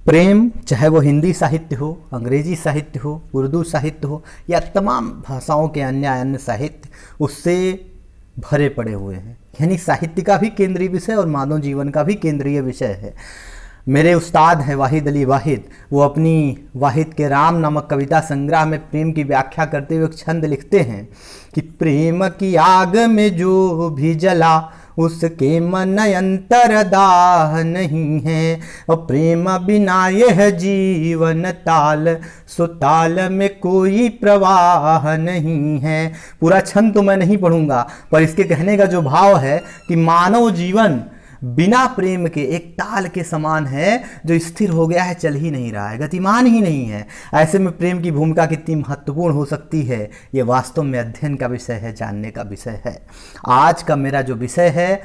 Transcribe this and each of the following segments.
प्रेम, चाहे वो हिंदी साहित्य हो, अंग्रेजी साहित्य हो, उर्दू साहित्य हो या तमाम भाषाओं के अन्य अन्य साहित्य, उससे भरे पड़े हुए हैं। यानी साहित्य का भी केंद्रीय विषय और मानव जीवन का भी केंद्रीय विषय है। मेरे उस्ताद हैं वाहिद अली वाहिद, वो अपनी वाहिद के राम नामक कविता संग्रह में प्रेम की व्याख्या करते हुए एक छंद लिखते हैं कि प्रेम की आग में जो भी जला उसके मन अंतर दाह नहीं है, और प्रेम बिना यह जीवन ताल सुताल में कोई प्रवाह नहीं है। पूरा छंद तो मैं नहीं पढ़ूंगा, पर इसके कहने का जो भाव है कि मानव जीवन बिना प्रेम के एक ताल के समान है जो स्थिर हो गया है, चल ही नहीं रहा है, गतिमान ही नहीं है। ऐसे में प्रेम की भूमिका कितनी महत्वपूर्ण हो सकती है, ये वास्तव में अध्ययन का विषय है, जानने का विषय है। आज का मेरा जो विषय है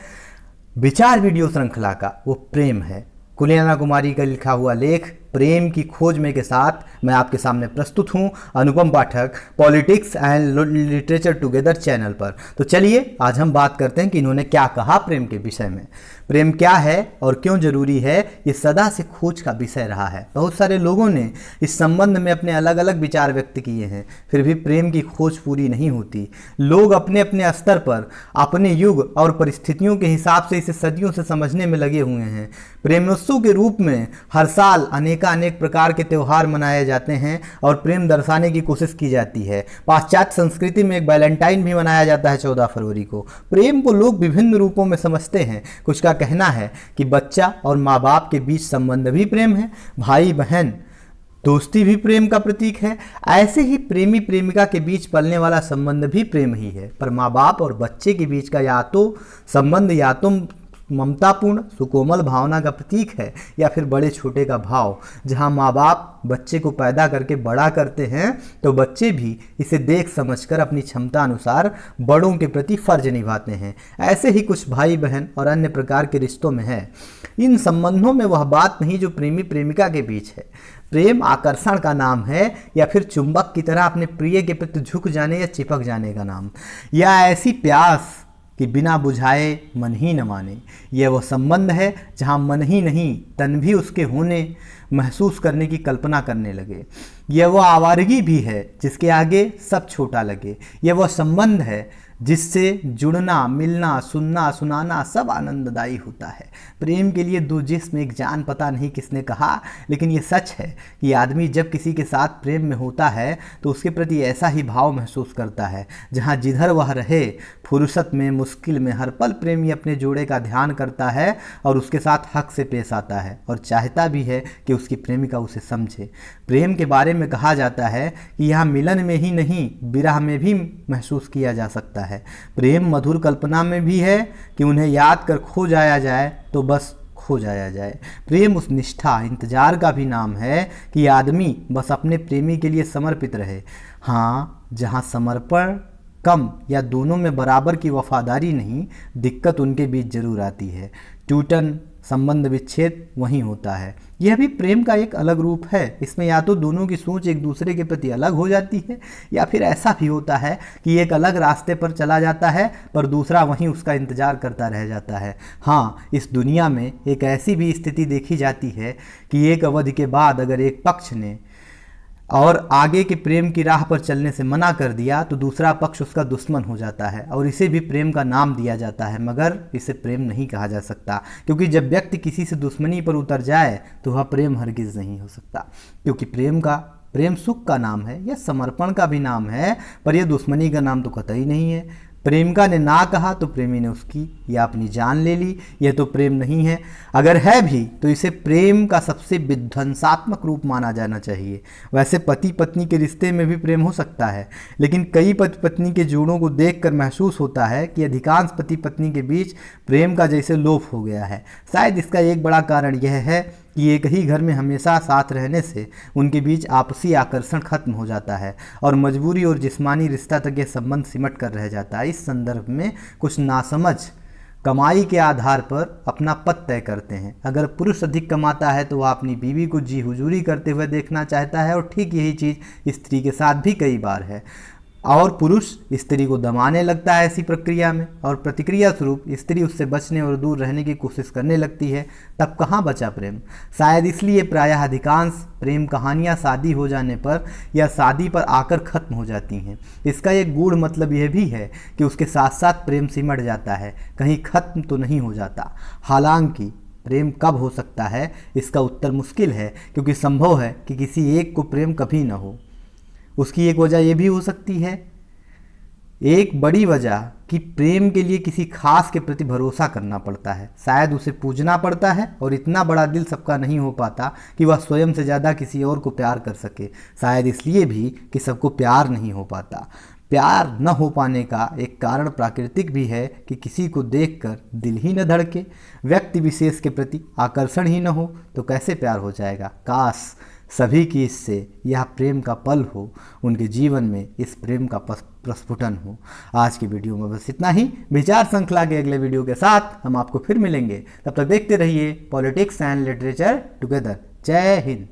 विचार वीडियो श्रृंखला का, वो प्रेम है। कुलियाना कुमारी का लिखा हुआ लेख प्रेम की खोज में के साथ मैं आपके सामने प्रस्तुत हूं, Anupam Pathak, politics and literature together channel पर। तो चलिए आज हम बात करते हैं कि इन्होंने क्या कहा प्रेम के विषय में। प्रेम क्या है और क्यों जरूरी है, ये सदा से खोज का विषय रहा है। बहुत सारे लोगों ने इस संबंध में अपने अलग अलग विचार व्यक्त किए हैं, फिर भी प्रेम की खोज पूरी नहीं होती। लोग अपने अपने स्तर पर अपने युग और परिस्थितियों के हिसाब से इसे सदियों से समझने में लगे हुए हैं। प्रेमोत्सव के रूप में हर साल अनेक प्रकार के त्यौहार मनाए जाते हैं और प्रेम दर्शाने की कोशिश की जाती है। पाश्चात्य संस्कृति में एक वैलेंटाइन भी मनाया जाता है 14 फरवरी को। प्रेम को लोग विभिन्न रूपों में समझते हैं। कुछ का कहना है कि बच्चा और माँ बाप के बीच संबंध भी प्रेम है, भाई बहन दोस्ती भी प्रेम का प्रतीक है। ऐसे ही प्रेमी प्रेमिका के बीच पलने वाला संबंध भी प्रेम ही है। पर माँ बाप और बच्चे के बीच का या तो संबंध या तो ममतापूर्ण सुकोमल भावना का प्रतीक है या फिर बड़े छोटे का भाव। जहां माँ बाप बच्चे को पैदा करके बड़ा करते हैं तो बच्चे भी इसे देख समझकर अपनी क्षमता अनुसार बड़ों के प्रति फर्ज निभाते हैं। ऐसे ही कुछ भाई बहन और अन्य प्रकार के रिश्तों में है। इन संबंधों में वह बात नहीं जो प्रेमी प्रेमिका के बीच है। प्रेम आकर्षण का नाम है या फिर चुंबक की तरह अपने प्रिय के प्रति झुक जाने या चिपक जाने का नाम, या ऐसी प्यास कि बिना बुझाए मन ही न माने। यह वो संबंध है जहाँ मन ही नहीं तन भी उसके होने महसूस करने की कल्पना करने लगे। यह वो आवारगी भी है जिसके आगे सब छोटा लगे। यह वो संबंध है जिससे जुड़ना, मिलना, सुनना, सुनाना सब आनंददायी होता है। प्रेम के लिए दो जिस्म एक जान, पता नहीं किसने कहा, लेकिन ये सच है कि आदमी जब किसी के साथ प्रेम में होता है तो उसके प्रति ऐसा ही भाव महसूस करता है। जहाँ जिधर वह रहे, फुर्सत में मुश्किल में, हर पल प्रेमी अपने जोड़े का ध्यान करता है और उसके साथ हक से पेश आता है और चाहता भी है कि उसकी प्रेमिका उसे समझे। प्रेम के बारे में कहा जाता है कि यहाँ मिलन में ही नहीं विरह में भी महसूस किया जा सकता है। प्रेम मधुर कल्पना में भी है कि उन्हें याद कर खो जाया जाए तो बस खो जाया जाए। प्रेम उस निष्ठा इंतजार का भी नाम है कि आदमी बस अपने प्रेमी के लिए समर्पित रहे। हाँ, जहाँ समर्पण कम या दोनों में बराबर की वफादारी नहीं, दिक्कत उनके बीच जरूर आती है। टूटन, संबंध विच्छेद वहीं होता है। यह भी प्रेम का एक अलग रूप है। इसमें या तो दोनों की सोच एक दूसरे के प्रति अलग हो जाती है या फिर ऐसा भी होता है कि एक अलग रास्ते पर चला जाता है पर दूसरा वहीं उसका इंतजार करता रह जाता है। हाँ, इस दुनिया में एक ऐसी भी स्थिति देखी जाती है कि एक अवधि के बाद अगर एक पक्ष ने और आगे के प्रेम की राह पर चलने से मना कर दिया तो दूसरा पक्ष उसका दुश्मन हो जाता है और इसे भी प्रेम का नाम दिया जाता है, मगर इसे प्रेम नहीं कहा जा सकता। क्योंकि जब व्यक्ति किसी से दुश्मनी पर उतर जाए तो वह प्रेम हरगिज नहीं हो सकता। क्योंकि प्रेम सुख का नाम है, यह समर्पण का भी नाम है, पर यह दुश्मनी का नाम तो कतई नहीं है। प्रेमिका ने ना कहा तो प्रेमी ने उसकी या अपनी जान ले ली, यह तो प्रेम नहीं है। अगर है भी तो इसे प्रेम का सबसे विध्वंसात्मक रूप माना जाना चाहिए। वैसे पति पत्नी के रिश्ते में भी प्रेम हो सकता है, लेकिन कई पति पत्नी के जोड़ों को देखकर महसूस होता है कि अधिकांश पति पत्नी के बीच प्रेम का जैसे लोप हो गया है। शायद इसका एक बड़ा कारण यह है कि एक ही घर में हमेशा साथ रहने से उनके बीच आपसी आकर्षण खत्म हो जाता है और मजबूरी और जिस्मानी रिश्ता तक यह संबंध सिमट कर रह जाता है। इस संदर्भ में कुछ नासमझ कमाई के आधार पर अपना पद तय करते हैं। अगर पुरुष अधिक कमाता है तो वह अपनी बीवी को जी हुजूरी करते हुए देखना चाहता है और ठीक यही चीज़ स्त्री के साथ भी कई बार है। और पुरुष स्त्री को दबाने लगता है ऐसी प्रक्रिया में, और प्रतिक्रिया स्वरूप स्त्री उससे बचने और दूर रहने की कोशिश करने लगती है। तब कहाँ बचा प्रेम? शायद इसलिए प्रायः अधिकांश प्रेम कहानियाँ शादी हो जाने पर या शादी पर आकर खत्म हो जाती हैं। इसका एक गूढ़ मतलब यह भी है कि उसके साथ साथ प्रेम सिमट जाता है, कहीं खत्म तो नहीं हो जाता। हालांकि प्रेम कब हो सकता है, इसका उत्तर मुश्किल है, क्योंकि संभव है कि किसी एक को प्रेम कभी न हो। उसकी एक वजह यह भी हो सकती है, एक बड़ी वजह कि प्रेम के लिए किसी खास के प्रति भरोसा करना पड़ता है, शायद उसे पूजना पड़ता है, और इतना बड़ा दिल सबका नहीं हो पाता कि वह स्वयं से ज़्यादा किसी और को प्यार कर सके। शायद इसलिए भी कि सबको प्यार नहीं हो पाता। प्यार न हो पाने का एक कारण प्राकृतिक भी है कि किसी को देखकर दिल ही न धड़के, व्यक्ति विशेष के प्रति आकर्षण ही न हो तो कैसे प्यार हो जाएगा। काश सभी की इससे यह प्रेम का पल हो, उनके जीवन में इस प्रेम का प्रस्फुटन हो। आज की वीडियो में बस इतना ही। विचार श्रृंखला के अगले वीडियो के साथ हम आपको फिर मिलेंगे। तब तक देखते रहिए पॉलिटिक्स एंड लिटरेचर टुगेदर। जय हिंद।